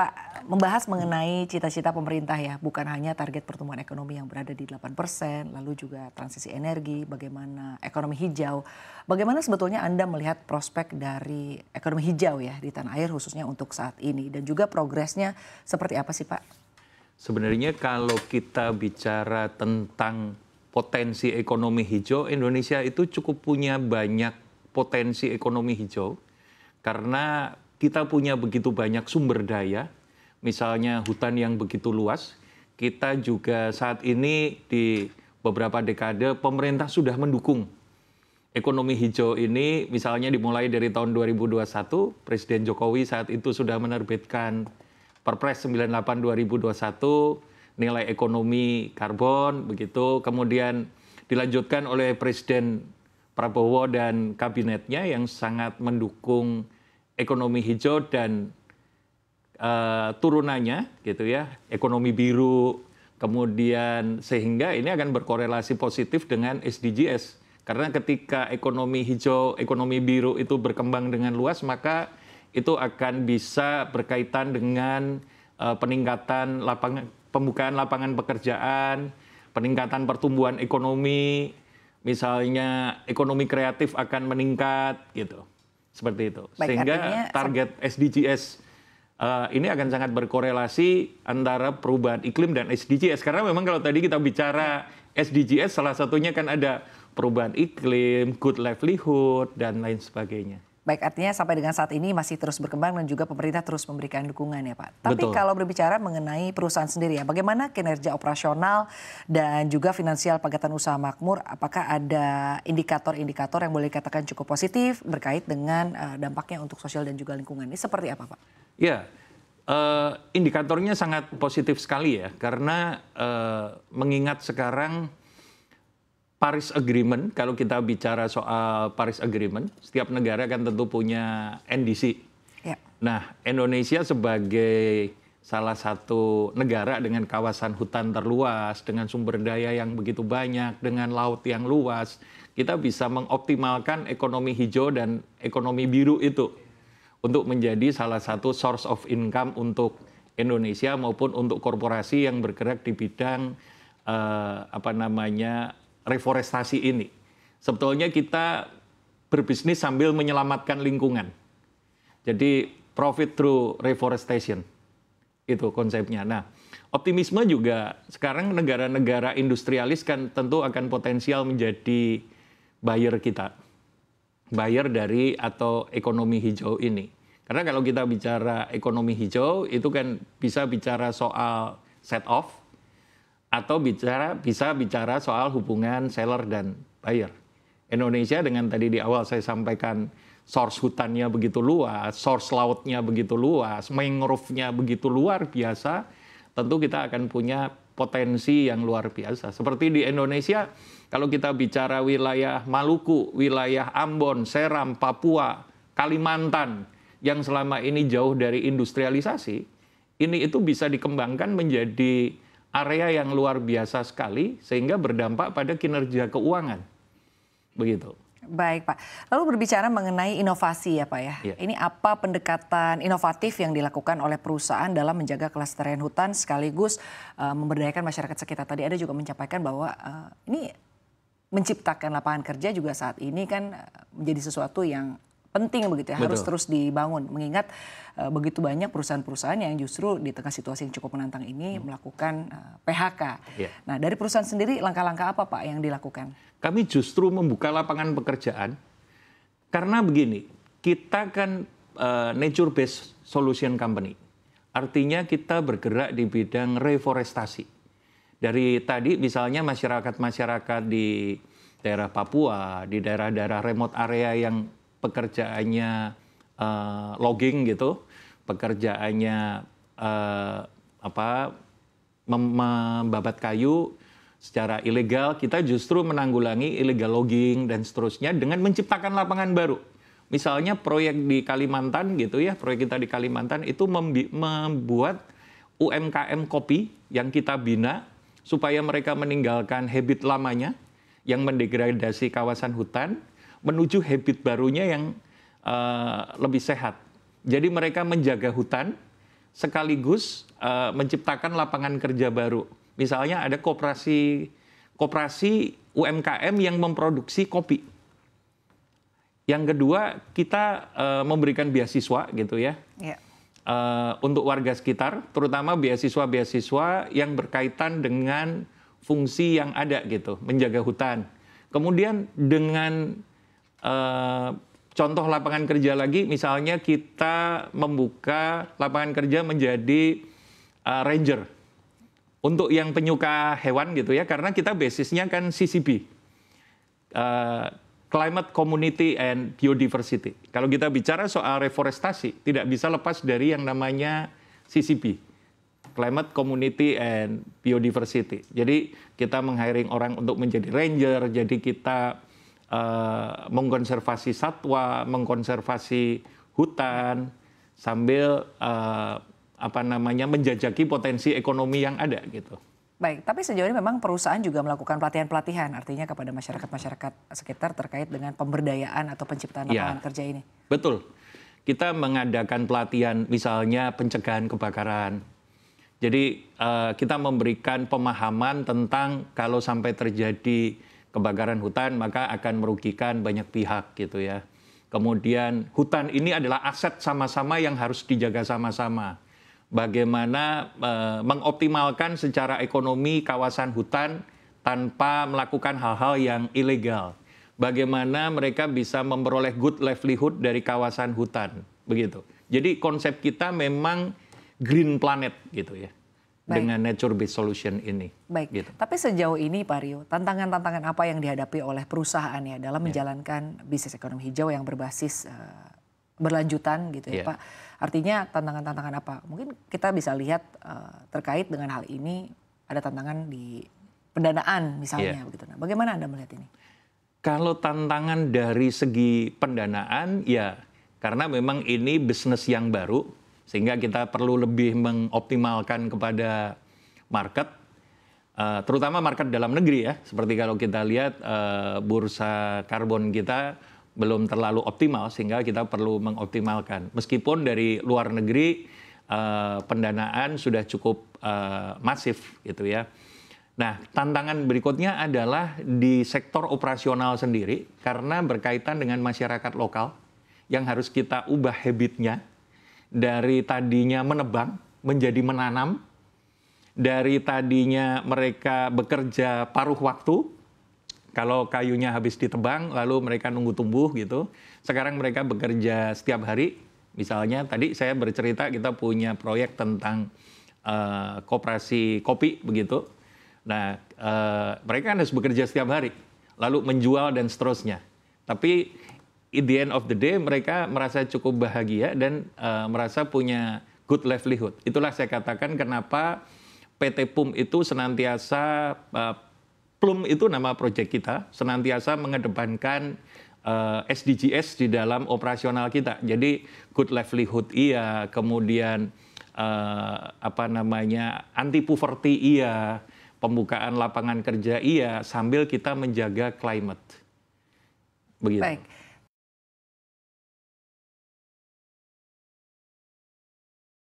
Pak, membahas mengenai cita-cita pemerintah ya, bukan hanya target pertumbuhan ekonomi yang berada di 8%, lalu juga transisi energi, bagaimana ekonomi hijau. Bagaimana sebetulnya Anda melihat prospek dari ekonomi hijau ya di tanah air khususnya untuk saat ini dan juga progresnya seperti apa sih Pak? Sebenarnya kalau kita bicara tentang potensi ekonomi hijau, Indonesia itu cukup punya banyak potensi ekonomi hijau karena kita punya begitu banyak sumber daya, misalnya hutan yang begitu luas. Kita juga saat ini di beberapa dekade pemerintah sudah mendukung ekonomi hijau ini, misalnya dimulai dari tahun 2021, Presiden Jokowi saat itu sudah menerbitkan Perpres 98 2021, nilai ekonomi karbon, begitu. Kemudian dilanjutkan oleh Presiden Prabowo dan kabinetnya yang sangat mendukung ekonomi hijau dan turunannya, gitu ya, ekonomi biru, kemudian sehingga ini akan berkorelasi positif dengan SDGs. Karena ketika ekonomi hijau, ekonomi biru itu berkembang dengan luas, maka itu akan bisa berkaitan dengan peningkatan pembukaan lapangan pekerjaan, peningkatan pertumbuhan ekonomi, misalnya ekonomi kreatif akan meningkat, gitu. Seperti itu. Baik, sehingga artinya, target SDGs ini akan sangat berkorelasi antara perubahan iklim dan SDGs. Karena memang kalau tadi kita bicara SDGs, salah satunya kan ada perubahan iklim, good livelihood, dan lain sebagainya. Baik, artinya sampai dengan saat ini masih terus berkembang dan juga pemerintah terus memberikan dukungan ya Pak. Tapi Betul. kalau berbicara mengenai perusahaan sendiri ya, bagaimana kinerja operasional dan juga finansial Pagatan Usaha Makmur, apakah ada indikator-indikator yang boleh dikatakan cukup positif berkait dengan dampaknya untuk sosial dan juga lingkungan? Ini seperti apa Pak? Ya, indikatornya sangat positif sekali ya, karena mengingat sekarang Paris Agreement, kalau kita bicara soal Paris Agreement, setiap negara kan tentu punya NDC. Ya. Nah, Indonesia sebagai salah satu negara dengan kawasan hutan terluas, dengan sumber daya yang begitu banyak, dengan laut yang luas, kita bisa mengoptimalkan ekonomi hijau dan ekonomi biru itu untuk menjadi salah satu source of income untuk Indonesia maupun untuk korporasi yang bergerak di bidang reforestasi ini. Sebetulnya kita berbisnis sambil menyelamatkan lingkungan. Jadi profit through reforestation, itu konsepnya. Nah, optimisme juga sekarang negara-negara industrialis kan tentu akan potensial menjadi buyer kita. Buyer dari atau ekonomi hijau ini. Karena kalau kita bicara ekonomi hijau, itu kan bisa bicara soal set off, atau bisa bicara soal hubungan seller dan buyer. Indonesia dengan tadi di awal saya sampaikan source hutannya begitu luas, source lautnya begitu luas, mangrove-nya begitu luar biasa, tentu kita akan punya potensi yang luar biasa. Seperti di Indonesia, kalau kita bicara wilayah Maluku, wilayah Ambon, Seram, Papua, Kalimantan, yang selama ini jauh dari industrialisasi, ini itu bisa dikembangkan menjadi area yang luar biasa sekali sehingga berdampak pada kinerja keuangan. Begitu. Baik Pak, lalu berbicara mengenai inovasi ya Pak ya. Ya. Ini apa pendekatan inovatif yang dilakukan oleh perusahaan dalam menjaga kelestarian hutan sekaligus memberdayakan masyarakat sekitar. Tadi Anda juga menyampaikan bahwa ini menciptakan lapangan kerja juga saat ini kan menjadi sesuatu yang penting begitu ya, Betul. harus terus dibangun. Mengingat begitu banyak perusahaan-perusahaan yang justru di tengah situasi yang cukup menantang ini melakukan PHK. Ya. Nah, dari perusahaan sendiri langkah-langkah apa Pak yang dilakukan? Kami justru membuka lapangan pekerjaan karena begini, kita kan nature based solution company. Artinya kita bergerak di bidang reforestasi. Dari tadi misalnya masyarakat-masyarakat di daerah Papua, di daerah-daerah remote area yang pekerjaannya logging gitu, pekerjaannya membabat kayu secara ilegal, kita justru menanggulangi illegal logging dan seterusnya dengan menciptakan lapangan baru. Misalnya proyek di Kalimantan gitu ya, proyek kita di Kalimantan itu membuat UMKM kopi yang kita bina supaya mereka meninggalkan habit lamanya yang mendegradasi kawasan hutan, menuju habit barunya yang lebih sehat. Jadi mereka menjaga hutan, sekaligus menciptakan lapangan kerja baru. Misalnya ada koperasi UMKM yang memproduksi kopi. Yang kedua, kita memberikan beasiswa gitu ya. Untuk warga sekitar, terutama beasiswa-beasiswa yang berkaitan dengan fungsi yang ada gitu, menjaga hutan. Kemudian dengan contoh lapangan kerja lagi, misalnya kita membuka lapangan kerja menjadi ranger untuk yang penyuka hewan gitu ya, karena kita basisnya kan CCB, Climate, Community, and Biodiversity. Kalau kita bicara soal reforestasi, tidak bisa lepas dari yang namanya CCB, Climate, Community, and Biodiversity. Jadi kita meng-hiring orang untuk menjadi ranger, jadi kita mengkonservasi satwa, mengkonservasi hutan, sambil menjajaki potensi ekonomi yang ada gitu. Baik, tapi sejauh ini memang perusahaan juga melakukan pelatihan-pelatihan, artinya kepada masyarakat-masyarakat sekitar terkait dengan pemberdayaan atau penciptaan lapangan kerja ini. Betul, kita mengadakan pelatihan misalnya pencegahan kebakaran. Jadi kita memberikan pemahaman tentang kalau sampai terjadi kebakaran hutan maka akan merugikan banyak pihak gitu ya. Kemudian hutan ini adalah aset sama-sama yang harus dijaga sama-sama. Bagaimana mengoptimalkan secara ekonomi kawasan hutan tanpa melakukan hal-hal yang ilegal. Bagaimana mereka bisa memperoleh good livelihood dari kawasan hutan, begitu. Jadi konsep kita memang green planet gitu ya. Baik. Dengan nature based solution ini. Baik. Gitu. Tapi sejauh ini Pak Rio, tantangan-tantangan apa yang dihadapi oleh perusahaan ya dalam menjalankan bisnis ekonomi hijau yang berbasis berlanjutan gitu ya Pak. Artinya tantangan-tantangan apa? Mungkin kita bisa lihat terkait dengan hal ini ada tantangan di pendanaan misalnya begitu. Nah, bagaimana Anda melihat ini? Kalau tantangan dari segi pendanaan ya karena memang ini bisnis yang baru sehingga kita perlu lebih mengoptimalkan kepada market, terutama market dalam negeri ya. Seperti kalau kita lihat bursa karbon kita belum terlalu optimal sehingga kita perlu mengoptimalkan. Meskipun dari luar negeri pendanaan sudah cukup masif gitu ya. Nah, tantangan berikutnya adalah di sektor operasional sendiri karena berkaitan dengan masyarakat lokal yang harus kita ubah habitnya dari tadinya menebang menjadi menanam, dari tadinya mereka bekerja paruh waktu. Kalau kayunya habis ditebang, lalu mereka nunggu tumbuh gitu. Sekarang mereka bekerja setiap hari. Misalnya tadi saya bercerita kita punya proyek tentang koperasi kopi begitu. Nah, mereka harus bekerja setiap hari, lalu menjual dan seterusnya. Tapi at the end of the day mereka merasa cukup bahagia dan merasa punya good livelihood. Itulah saya katakan kenapa PT PUM itu senantiasa PLUM itu nama proyek kita, senantiasa mengedepankan SDGs di dalam operasional kita. Jadi good livelihood iya, kemudian anti poverty iya, pembukaan lapangan kerja iya, sambil kita menjaga climate. Begitu. Baik.